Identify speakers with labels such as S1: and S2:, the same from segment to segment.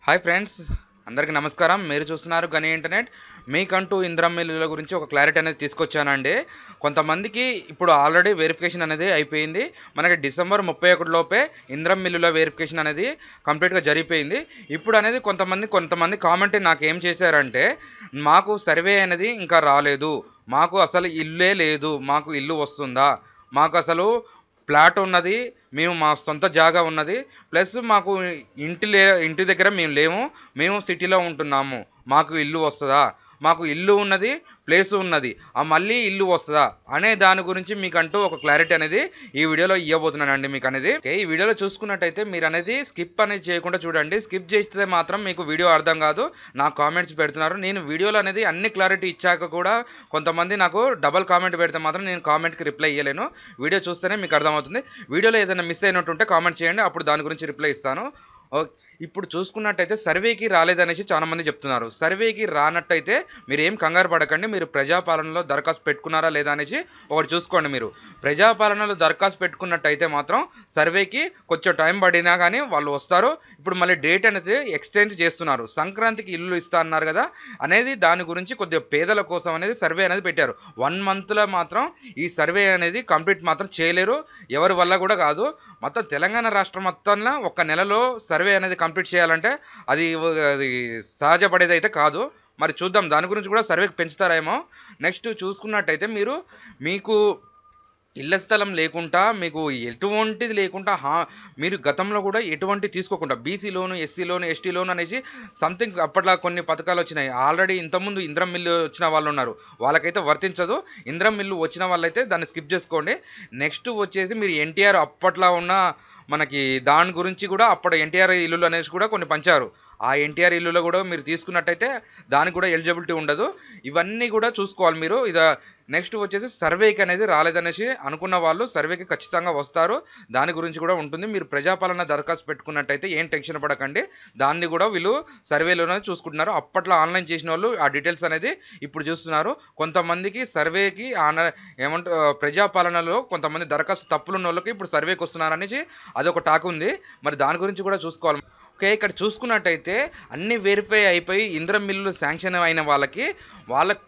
S1: Hi friends, అందరికీ నమస్కారం. మీరు చూస్తున్నారు గని ఇంటర్నెట్. మీకంటూ ఇంద్రం మిల్లుల గురించి ఒక క్లారిటీ అనేది తీసుకొచ్చానండి. కొంతమందికి ఇప్పుడు ఆల్రెడీ వెరిఫికేషన్ అనేది అయిపోయింది. మనకి డిసెంబర్ 31 లోపే ఇంద్రం మిల్లుల వెరిఫికేషన్ అనేది కంప్లీట్‌గా జరిగిపోయింది. ఇప్పుడు అనేది కొంతమంది కామెంట్ నాకేం చేశారంటే, మాకు సర్వే అనేది ఇంకా రాలేదు. మాకు అసలు ఇల్లే లేదు. మాకు ఇల్లు వస్తుందా? మాకసలు ఫ్లాట్ ఉన్నది. మేము మా సొంత జాగా ఉన్నది. ప్లస్ మాకు ఇంటి దగ్గర మేము లేము. మేము సిటీలో ఉంటున్నాము. మాకు ఇల్లు వస్తదా? మాకు ఇల్లు ఉన్నది, ప్లేసు ఉన్నది. మళ్ళీ ఇల్లు వస్తదా? అనే దాని గురించి మీకంటూ ఒక క్లారిటీ అనేది ఈ వీడియోలో ఇవ్వబోతున్నానండి మీకనేది. ఓకే. ఈ వీడియోలో చూసుకున్నట్టయితే మీరనేది స్కిప్ అనేది చేయకుండా చూడండి. స్కిప్ చేస్తే మాత్రం మీకు వీడియో అర్థం కాదు. నాకు కామెంట్స్ పెడుతున్నారు. నేను వీడియోలో అనేది అన్ని క్లారిటీ ఇచ్చాక కూడా కొంతమంది నాకు డబుల్ కామెంట్ పెడితే మాత్రం నేను కామెంట్‌కి రిప్లై ఇయ్యలేను. వీడియో చూస్తేనే మీకు అర్థమవుతుంది. వీడియోలో ఏదైనా మిస్ అయినట్టుంటే కామెంట్ చేయండి. అప్పుడు దాని గురించి రిప్లై ఇస్తాను. ఇప్పుడు చూసుకున్నట్టయితే సర్వేకి రాలేదనేసి చాలామంది చెప్తున్నారు. సర్వేకి రానట్టయితే మీరేం కంగారు పడకండి. మీరు ప్రజాపాలనలో దరఖాస్తు పెట్టుకున్నారా లేదా అనేసి ఒకటి చూసుకోండి మీరు. ప్రజాపాలనలో దరఖాస్తు పెట్టుకున్నట్టయితే మాత్రం సర్వేకి కొంచెం టైం పడినా కానీ వాళ్ళు వస్తారు. ఇప్పుడు మళ్ళీ డేట్ అనేది ఎక్స్టెండ్ చేస్తున్నారు. సంక్రాంతికి ఇల్లు ఇస్తా అన్నారు కదా అనేది దాని గురించి కొద్దిగా పేదల కోసం అనేది సర్వే అనేది పెట్టారు. 1 మంత్‌లో మాత్రం ఈ సర్వే అనేది కంప్లీట్ మాత్రం చేయలేరు. ఎవరి వల్ల కూడా కాదు. మొత్తం తెలంగాణ రాష్ట్రం మొత్తంలో ఒక నెలలో సర్వే అనేది కంప్లీట్ చేయాలంటే అది అది సహజపడేదైతే కాదు. మరి చూద్దాం, దాని గురించి కూడా సర్వేకి పెంచుతారేమో. నెక్స్ట్ చూసుకున్నట్టయితే మీకు ఇళ్ల స్థలం లేకుండా, మీకు ఎటువంటిది లేకుండా మీరు గతంలో కూడా ఎటువంటి తీసుకోకుండా బీసీ లోను, ఎస్సీ లోను, ఎస్టీ లోన్ అనేసి సంథింగ్ అప్పట్లో కొన్ని పథకాలు వచ్చినాయి. ఆల్రెడీ ఇంతకుముందు ఇంద్రం మిల్లు వచ్చిన వాళ్ళు ఉన్నారు. వాళ్ళకైతే వర్తించదు. ఇంద్రం మిల్లు వచ్చిన వాళ్ళైతే దాన్ని స్కిప్ చేసుకోండి. నెక్స్ట్ వచ్చేసి మీరు ఎన్టీఆర్ అప్పట్లో ఉన్న మనకి దాని గురించి కూడా అప్పుడు ఎన్టీఆర్ ఇల్లులు అనేసి కూడా కొన్ని పంచారు. ఆ ఎన్టీఆర్ ఇల్లులో కూడా మీరు తీసుకున్నట్టయితే దానికి కూడా ఎలిజిబిలిటీ ఉండదు. ఇవన్నీ కూడా చూసుకోవాలి మీరు. నెక్స్ట్ వచ్చేసి సర్వేకి అనేది రాలేదనేసి అనుకున్న వాళ్ళు సర్వేకి ఖచ్చితంగా వస్తారు. దాని గురించి కూడా ఉంటుంది. మీరు ప్రజాపాలన దరఖాస్తు పెట్టుకున్నట్టయితే ఏం టెన్షన్ పడకండి. దాన్ని కూడా వీళ్ళు సర్వేలోనే చూసుకుంటున్నారు. అప్పట్లో ఆన్లైన్ చేసిన వాళ్ళు ఆ డీటెయిల్స్ అనేది ఇప్పుడు చూస్తున్నారు. కొంతమందికి సర్వేకి ప్రజాపాలనలో కొంతమంది దరఖాస్తు తప్పులున్న వాళ్ళకి ఇప్పుడు సర్వేకి వస్తున్నారనేసి అదొక టాక్ ఉంది. మరి దాని గురించి కూడా చూసుకోవాలి. ఓకే. ఇక్కడ చూసుకున్నట్టయితే అన్నీ వెరిఫై అయిపోయి ఇంద్రం మిల్లులు శాంక్షన్ అయిన వాళ్ళకి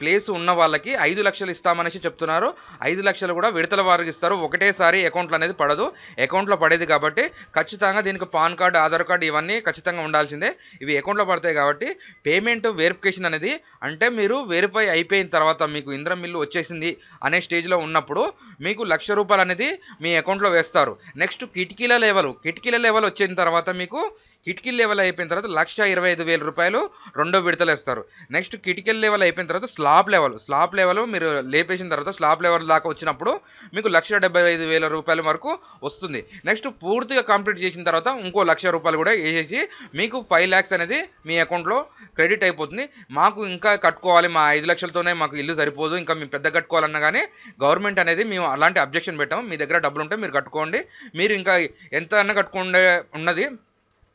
S1: ప్లేస్ ఉన్న వాళ్ళకి 5 లక్షలు ఇస్తామనేసి చెప్తున్నారు. 5 లక్షలు కూడా విడతల వారికి ఇస్తారు. ఒకటేసారి అకౌంట్లో అనేది పడదు. అకౌంట్లో పడేది కాబట్టి ఖచ్చితంగా దీనికి పాన్ కార్డు, ఆధార్ కార్డు ఇవన్నీ ఖచ్చితంగా ఉండాల్సిందే. ఇవి అకౌంట్లో పడతాయి కాబట్టి పేమెంట్ వెరిఫికేషన్ అనేది అంటే మీరు వెరిఫై అయిపోయిన తర్వాత మీకు ఇంద్రం మిల్లు వచ్చేసింది అనే స్టేజ్లో ఉన్నప్పుడు మీకు ₹1,00,000 అనేది మీ అకౌంట్లో వేస్తారు. నెక్స్ట్ కిటికీల లెవెల్ వచ్చిన తర్వాత మీకు కిటికీల లెవెల్ అయిపోయిన తర్వాత ₹1,25,000 రెండో విడతలు వేస్తారు. నెక్స్ట్ కిటికీల లెవెల్ అయిపోయిన తర్వాత స్లాబ్ లెవెల్ మీరు లేపేసిన తర్వాత స్లాబ్ లెవెల్ దాకా వచ్చినప్పుడు మీకు ₹1,75,000 వరకు వస్తుంది. నెక్స్ట్ పూర్తిగా కంప్లీట్ చేసిన తర్వాత ఇంకో ₹1,00,000 కూడా వేసేసి మీకు 5 lakhs అనేది మీ అకౌంట్లో క్రెడిట్ అయిపోతుంది. మాకు ఇంకా కట్టుకోవాలి, మా 5 లక్షలతోనే మాకు ఇల్లు సరిపోదు, ఇంకా మేము పెద్ద కట్టుకోవాలన్నా కానీ గవర్నమెంట్ అనేది మేము అలాంటి అబ్జెక్షన్ పెట్టాము. మీ దగ్గర డబ్బులు ఉంటే మీరు కట్టుకోండి. మీరు ఇంకా ఎంత అన్నా కట్టుకుండే ఉన్నది.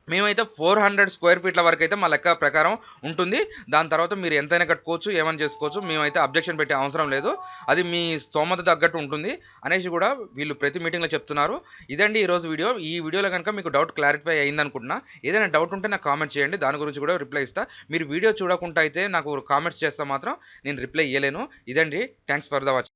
S1: మేమైతే 400 స్క్వేర్ ఫీట్ల వరకు అయితే మా లెక్క ప్రకారం ఉంటుంది. దాని తర్వాత మీరు ఎంతైనా కట్టుకోవచ్చు, ఏమైనా చేసుకోవచ్చు. మేమైతే అబ్జెక్షన్ పెట్టే అవసరం లేదు. అది మీ స్తోమత తగ్గట్టు ఉంటుంది అనేసి కూడా వీళ్ళు ప్రతి మీటింగ్‌లో చెప్తున్నారు. ఇదండి ఈరోజు వీడియో. ఈ వీడియోలో కనుక మీకు డౌట్ క్లారిఫై అయిందనుకుంటున్నా. ఏదైనా డౌట్ ఉంటే నాకు కామెంట్ చేయండి. దాని గురించి కూడా రిప్లై ఇస్తా. మీరు వీడియో చూడకుండా అయితే నాకు కామెంట్స్ చేస్తే మాత్రం నేను రిప్లై ఇయ్యలేను. ఇదండి. Thanks for the watching.